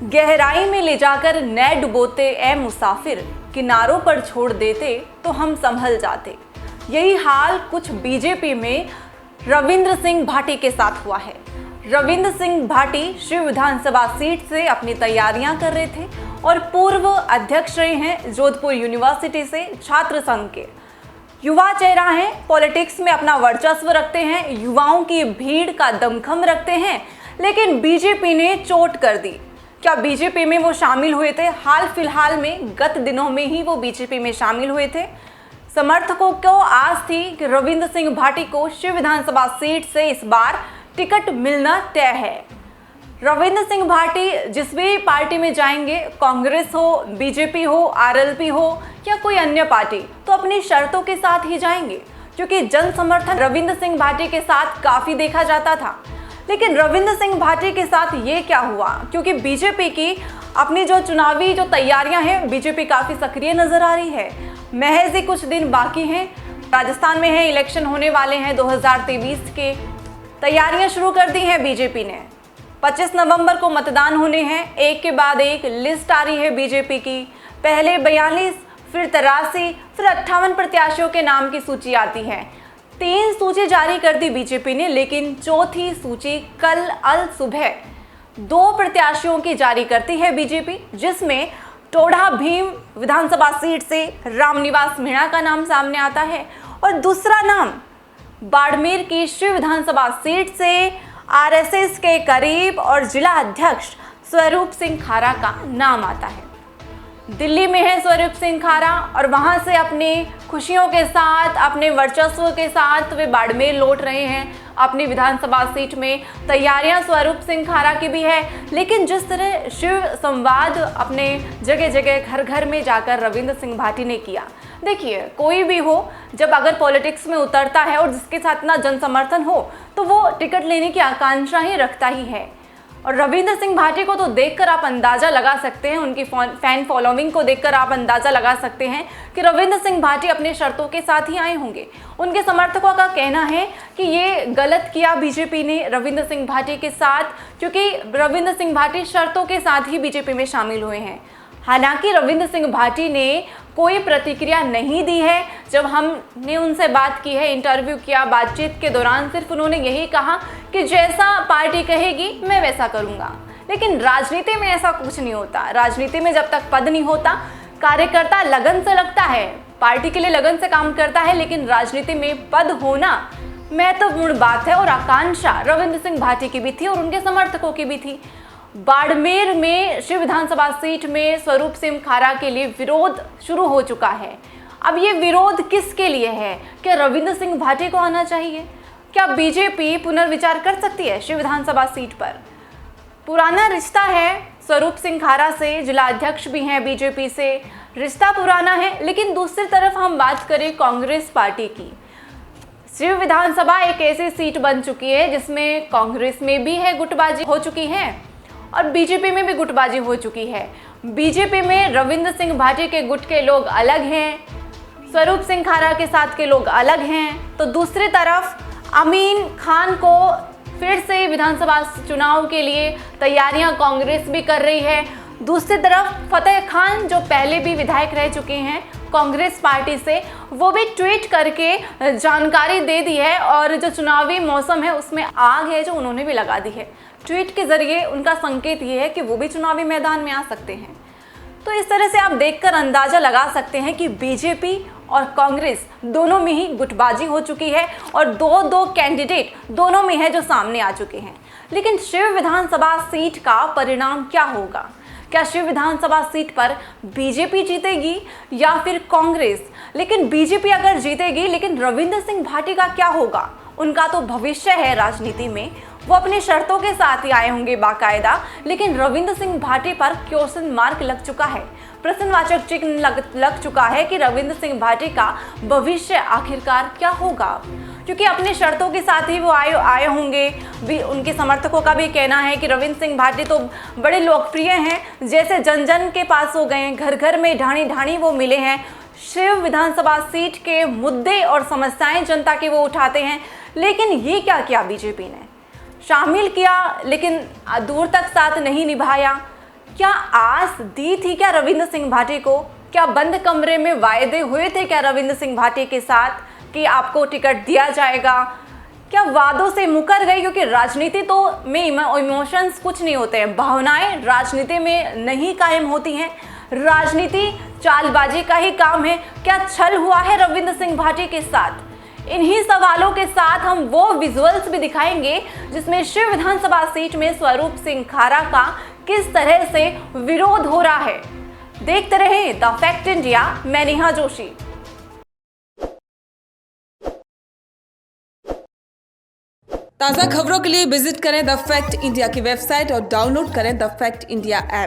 गहराई में ले जाकर न डुबोते ए मुसाफिर, किनारों पर छोड़ देते तो हम संभल जाते। यही हाल कुछ बीजेपी में रविंद्र सिंह भाटी के साथ हुआ है। रविंद्र सिंह भाटी शिव विधानसभा सीट से अपनी तैयारियां कर रहे थे और पूर्व अध्यक्ष रहे हैं जोधपुर यूनिवर्सिटी से छात्र संघ के। युवा चेहरा हैं, पॉलिटिक्स में अपना वर्चस्व रखते हैं, युवाओं की भीड़ का दमखम रखते हैं, लेकिन बीजेपी ने चोट कर दी। क्या बीजेपी में वो शामिल हुए थे? हाल फिलहाल में गत दिनों में ही वो बीजेपी में शामिल हुए थे। समर्थकों को आस थी कि रविंद्र सिंह भाटी को शिव विधानसभा सीट से इस बार टिकट मिलना तय है। रविंद्र सिंह भाटी जिस भी पार्टी में जाएंगे, कांग्रेस हो, बीजेपी हो, आरएलपी हो या कोई अन्य पार्टी, तो अपनी शर्तों के साथ ही जाएंगे, क्योंकि जन समर्थन रविंद्र सिंह भाटी के साथ काफ़ी देखा जाता था। लेकिन रविंद्र सिंह भाटी के साथ ये क्या हुआ? क्योंकि बीजेपी की अपनी जो चुनावी तैयारियां हैं, बीजेपी काफ़ी सक्रिय नज़र आ रही है। महज ही कुछ दिन बाकी हैं, राजस्थान में है, इलेक्शन होने वाले हैं 2023 के। तैयारियां शुरू कर दी हैं बीजेपी ने। 25 नवंबर को मतदान होने हैं, एक के बाद एक लिस्ट आ रही है बीजेपी की। पहले 42, फिर 83, फिर 58 प्रत्याशियों के नाम की सूची आती है। 3 सूची जारी कर दी बीजेपी ने, लेकिन चौथी सूची कल अल सुबह 2 प्रत्याशियों की जारी करती है बीजेपी, जिसमें टोढ़ा भीम विधानसभा सीट से रामनिवास मीणा का नाम सामने आता है और दूसरा नाम बाड़मेर की शिव विधानसभा सीट से आरएसएस के करीब और जिला अध्यक्ष स्वरूप सिंह खारा का नाम आता है। दिल्ली में है स्वरूप सिंह खारा और वहां से अपनी खुशियों के साथ, अपने वर्चस्व के साथ वे बाड़मेर लौट रहे हैं अपनी विधानसभा सीट में। तैयारियां स्वरूप सिंह खारा की भी है, लेकिन जिस तरह शिव संवाद अपने जगह जगह घर घर में जाकर रविंद्र सिंह भाटी ने किया, देखिए कोई भी हो, जब अगर पॉलिटिक्स में उतरता है और जिसके साथ ना जन समर्थन हो तो वो टिकट लेने की आकांक्षा ही रखता ही है। और रविंद्र सिंह भाटी को तो देखकर आप अंदाज़ा लगा सकते हैं, उनकी फैन फॉलोइंग को देखकर आप अंदाज़ा लगा सकते हैं कि रविंद्र सिंह भाटी अपने शर्तों के साथ ही आए होंगे। उनके समर्थकों का कहना है कि ये गलत किया बीजेपी ने रविंद्र सिंह भाटी के साथ, क्योंकि रविंद्र सिंह भाटी शर्तों के साथ ही बीजेपी में शामिल हुए हैं। हालांकि रविंद्र सिंह भाटी ने कोई प्रतिक्रिया नहीं दी है। जब हमने उनसे बात की है, इंटरव्यू किया, बातचीत के दौरान सिर्फ उन्होंने यही कहा कि जैसा पार्टी कहेगी मैं वैसा करूंगा। लेकिन राजनीति में ऐसा कुछ नहीं होता। राजनीति में जब तक पद नहीं होता, कार्यकर्ता लगन से लगता है, पार्टी के लिए लगन से काम करता है, लेकिन राजनीति में पद होना महत्वपूर्ण बात है। और आकांक्षा रविंद्र सिंह भाटी की भी थी और उनके समर्थकों की भी थी। बाड़मेर में शिव विधानसभा सीट में स्वरूप सिंह खारा के लिए विरोध शुरू हो चुका है। अब ये विरोध किसके लिए है? क्या रविंद्र सिंह भाटी को आना चाहिए? क्या बीजेपी पुनर्विचार कर सकती है शिव विधानसभा सीट पर? पुराना रिश्ता है स्वरूप सिंह खारा से, जिला अध्यक्ष भी हैं बीजेपी से, रिश्ता पुराना है। लेकिन दूसरी तरफ हम बात करें कांग्रेस पार्टी की, शिव विधानसभा एक ऐसी सीट बन चुकी है जिसमें कांग्रेस में भी है गुटबाजी हो चुकी है और बीजेपी में भी गुटबाजी हो चुकी है। बीजेपी में रविंद्र सिंह भाटी के गुट के लोग अलग हैं, स्वरूप सिंह खारा के साथ के लोग अलग हैं, तो दूसरी तरफ अमीन खान को फिर से विधानसभा चुनाव के लिए तैयारियां कांग्रेस भी कर रही है। दूसरी तरफ फतेह खान जो पहले भी विधायक रह चुके हैं कांग्रेस पार्टी से, वो भी ट्वीट करके जानकारी दे दी है और जो चुनावी मौसम है उसमें आग है जो उन्होंने भी लगा दी है। ट्वीट के जरिए उनका संकेत ये है कि वो भी चुनावी मैदान में आ सकते हैं। तो इस तरह से आप देखकर अंदाज़ा लगा सकते हैं कि बीजेपी और कांग्रेस दोनों में ही गुटबाजी हो चुकी है और दो कैंडिडेट दोनों में है जो सामने आ चुके हैं। लेकिन शिव विधानसभा सीट का परिणाम क्या होगा? क्या शिव विधानसभा सीट पर बीजेपी जीतेगी या फिर कांग्रेस? लेकिन बीजेपी अगर जीतेगी, लेकिन रविंद्र सिंह भाटी का क्या होगा? उनका तो भविष्य है राजनीति में, वो अपनी शर्तों के साथ ही आए होंगे बाकायदा, लेकिन रविंद्र सिंह भाटी पर क्वेश्चन मार्क लग चुका है, प्रश्नवाचक चिन्ह लग चुका है कि रविंद्र सिंह भाटी का भविष्य आखिरकार क्या होगा, क्योंकि अपनी शर्तों के साथ ही वो आए होंगे। भी उनके समर्थकों का भी कहना है कि रविंद्र सिंह भाटी तो बड़े लोकप्रिय हैं, जैसे जन जन के पास हो गए, घर घर में ढाणी ढाणी वो मिले हैं। शिव विधानसभा सीट के मुद्दे और समस्याएं जनता की वो उठाते हैं। लेकिन ये क्या किया बीजेपी ने? शामिल किया लेकिन दूर तक साथ नहीं निभाया। क्या आस दी थी क्या रविंद्र सिंह भाटी को? क्या बंद कमरे में वायदे हुए थे क्या रविंद्र सिंह भाटी के साथ कि आपको टिकट दिया जाएगा? क्या वादों से मुकर गई? क्योंकि राजनीति तो में इमोशंस कुछ नहीं होते हैं, भावनाएं राजनीति में नहीं कायम होती हैं। राजनीति चालबाजी का ही काम है। क्या छल हुआ है रविंद्र सिंह भाटी के साथ? इन्हीं सवालों के साथ हम वो विजुअल्स भी दिखाएंगे जिसमें शिव विधानसभा सीट में स्वरूप सिंह खारा का किस तरह से विरोध हो रहा है। देखते रहे द फैक्ट इंडिया। मैं नेहा जोशी। ताज़ा खबरों के लिए विजिट करें द फैक्ट इंडिया की वेबसाइट और डाउनलोड करें द फैक्ट इंडिया ऐप।